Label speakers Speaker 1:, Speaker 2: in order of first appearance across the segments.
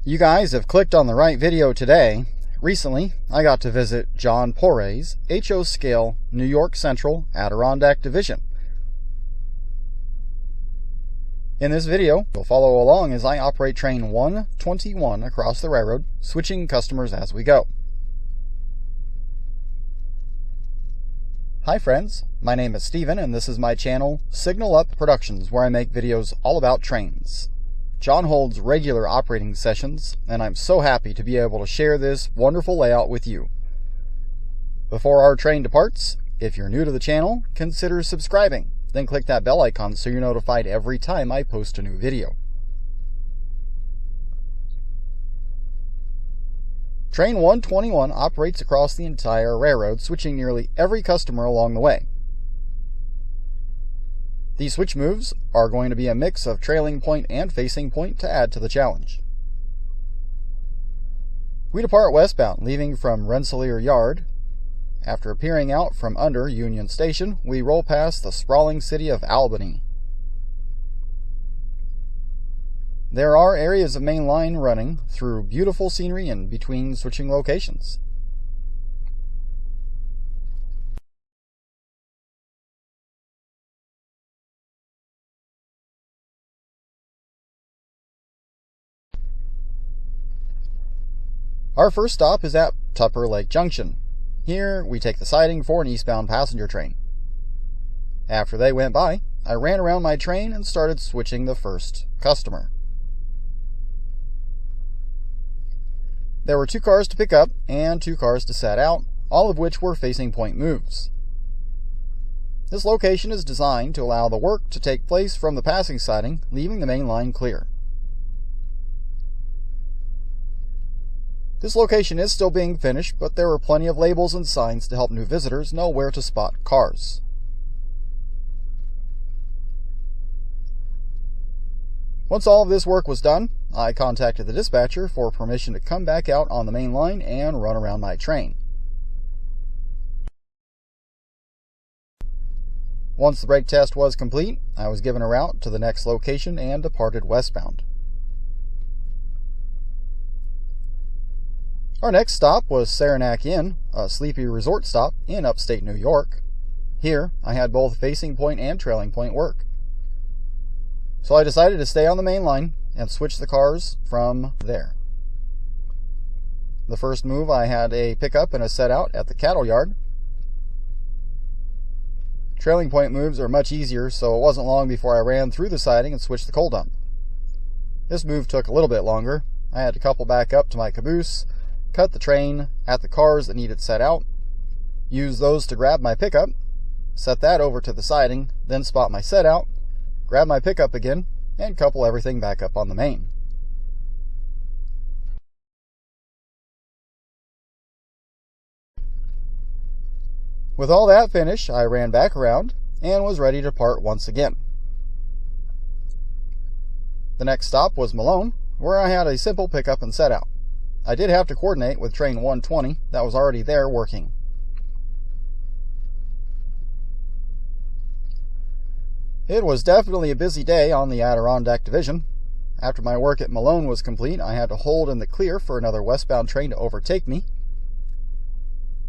Speaker 1: You guys have clicked on the right video today. Recently, I got to visit John Poray's HO Scale New York Central Adirondack Division. In this video, you'll follow along as I operate train 121 across the railroad, switching customers as we go. Hi friends, my name is Steven and this is my channel Signal Up Productions, where I make videos all about trains. John holds regular operating sessions, and I'm so happy to be able to share this wonderful layout with you. Before our train departs, if you're new to the channel, consider subscribing. Then click that bell icon so you're notified every time I post a new video. Train 121 operates across the entire railroad, switching nearly every customer along the way. These switch moves are going to be a mix of trailing point and facing point to add to the challenge. We depart westbound, leaving from Rensselaer Yard. After appearing out from under Union Station, we roll past the sprawling city of Albany. There are areas of main line running through beautiful scenery in between switching locations. Our first stop is at Tupper Lake Junction. Here, we take the siding for an eastbound passenger train. After they went by, I ran around my train and started switching the first customer. There were 2 cars to pick up and 2 cars to set out, all of which were facing point moves. This location is designed to allow the work to take place from the passing siding, leaving the main line clear. This location is still being finished, but there were plenty of labels and signs to help new visitors know where to spot cars. Once all of this work was done, I contacted the dispatcher for permission to come back out on the main line and run around my train. Once the brake test was complete, I was given a route to the next location and departed westbound. Our next stop was Saranac Inn, a sleepy resort stop in upstate New York. Here, I had both facing point and trailing point work. So I decided to stay on the main line and switch the cars from there. The first move, I had a pickup and a set out at the cattle yard. Trailing point moves are much easier, so it wasn't long before I ran through the siding and switched the coal dump. This move took a little bit longer. I had to couple back up to my caboose, cut the train at the cars that needed set out, use those to grab my pickup, set that over to the siding, then spot my set out, grab my pickup again, and couple everything back up on the main. With all that finished, I ran back around and was ready to depart once again. The next stop was Malone, where I had a simple pickup and set out. I did have to coordinate with train 120 that was already there working. It was definitely a busy day on the Adirondack Division. After my work at Malone was complete, I had to hold in the clear for another westbound train to overtake me.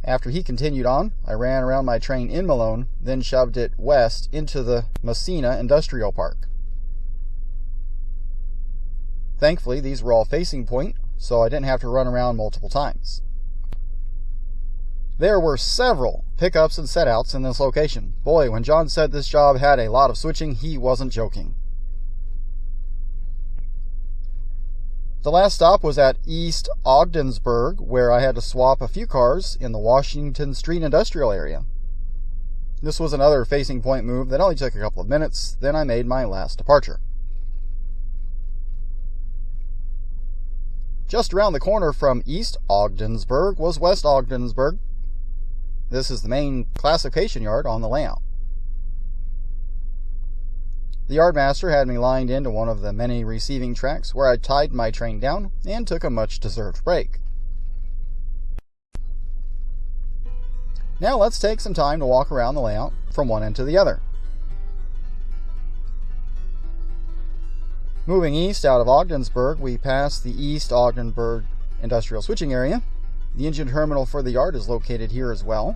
Speaker 1: After he continued on, I ran around my train in Malone, then shoved it west into the Messina Industrial Park. Thankfully, these were all facing point, so I didn't have to run around multiple times. There were several pickups and setouts in this location. Boy, when John said this job had a lot of switching, he wasn't joking. The last stop was at East Ogdensburg, where I had to swap a few cars in the Washington Street industrial area. This was another facing point move that only took a couple of minutes, then I made my last departure. Just around the corner from East Ogdensburg was West Ogdensburg. This is the main classification yard on the layout. The yardmaster had me lined into one of the many receiving tracks where I tied my train down and took a much-deserved break. Now let's take some time to walk around the layout from one end to the other. Moving east out of Ogdensburg, we pass the East Ogdensburg Industrial Switching Area. The engine terminal for the yard is located here as well.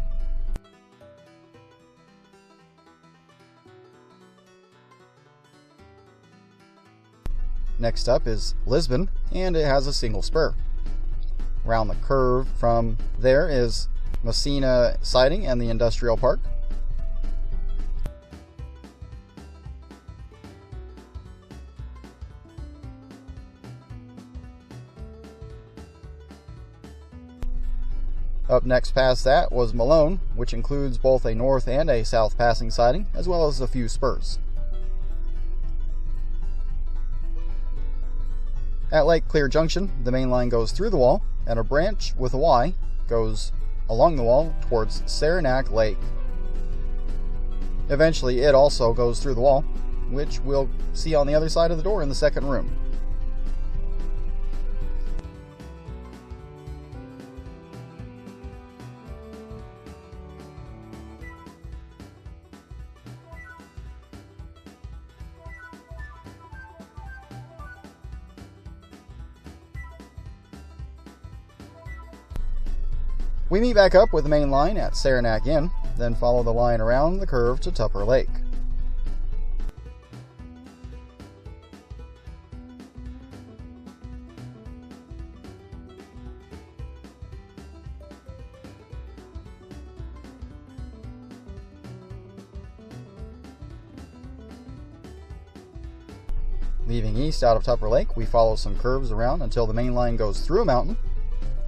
Speaker 1: Next up is Lisbon, and it has a single spur. Around the curve from there is Messina Siding and the Industrial Park. Up next past that was Malone, which includes both a north and a south passing siding, as well as a few spurs. At Lake Clear Junction, the main line goes through the wall, and a branch with a Y goes along the wall towards Saranac Lake. Eventually, it also goes through the wall, which we'll see on the other side of the door in the second room. We meet back up with the main line at Saranac Inn, then follow the line around the curve to Tupper Lake. Leaving east out of Tupper Lake, we follow some curves around until the main line goes through a mountain.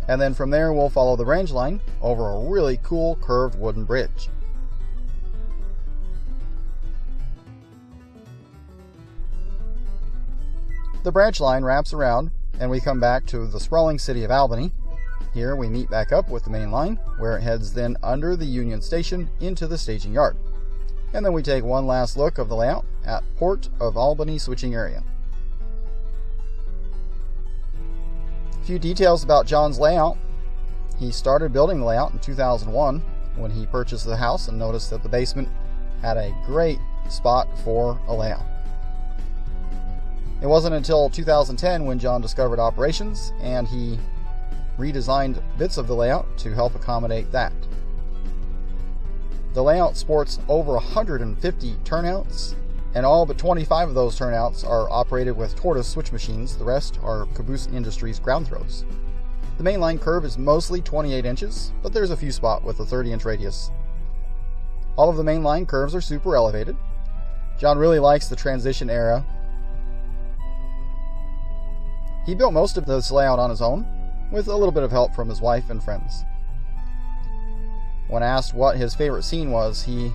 Speaker 1: And then from there, we'll follow the branch line over a really cool curved wooden bridge. The branch line wraps around, and we come back to the sprawling city of Albany. Here we meet back up with the main line, where it heads then under the Union Station into the staging yard. And then we take one last look of the layout at Port of Albany Switching Area. A few details about John's layout. He started building the layout in 2001 when he purchased the house and noticed that the basement had a great spot for a layout. It wasn't until 2010 when John discovered operations and he redesigned bits of the layout to help accommodate that. The layout sports over 150 turnouts, and all but 25 of those turnouts are operated with Tortoise switch machines. The rest are Caboose Industries ground throws. The mainline curve is mostly 28 inches, but there's a few spots with a 30-inch radius. All of the mainline curves are super elevated. John really likes the transition era. He built most of this layout on his own, with a little bit of help from his wife and friends. When asked what his favorite scene was, he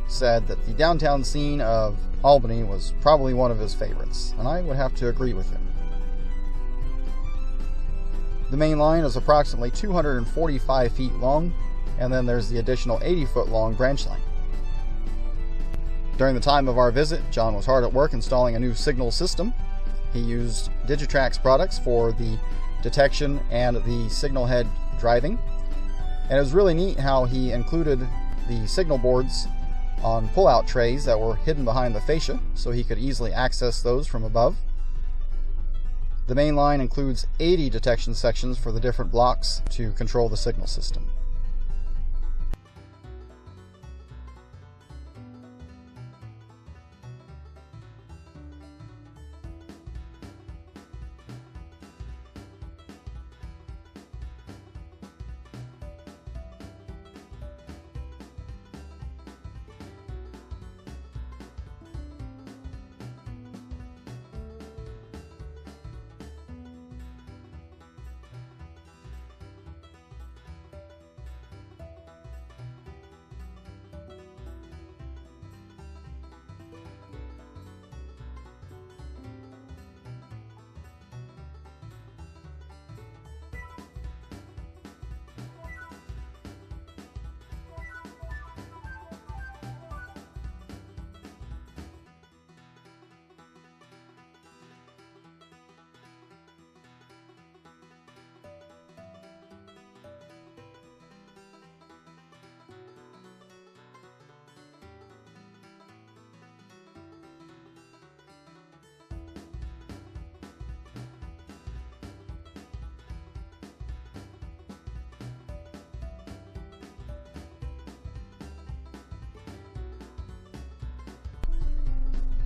Speaker 1: said that the downtown scene of Albany was probably one of his favorites, and I would have to agree with him. The main line is approximately 245 feet long, and then there's the additional 80-foot long branch line. During the time of our visit, John was hard at work installing a new signal system. He used Digitrax products for the detection and the signal head driving, and it was really neat how he included the signal boards on pull-out trays that were hidden behind the fascia, so he could easily access those from above. The main line includes 80 detection sections for the different blocks to control the signal system.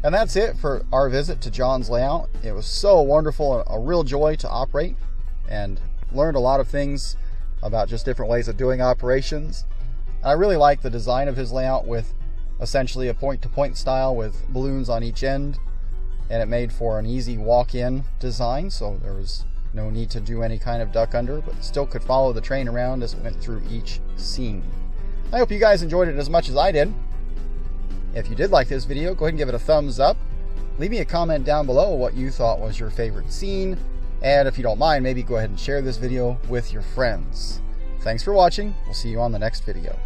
Speaker 1: And that's it for our visit to John's Layout. It was so wonderful and a real joy to operate, and learned a lot of things about just different ways of doing operations. And I really like the design of his layout with essentially a point-to-point style with balloons on each end, and it made for an easy walk-in design, so there was no need to do any kind of duck under, but still could follow the train around as it went through each scene. I hope you guys enjoyed it as much as I did. If you did like this video, go ahead and give it a thumbs up. Leave me a comment down below what you thought was your favorite scene, and if you don't mind, maybe go ahead and share this video with your friends. Thanks for watching. We'll see you on the next video.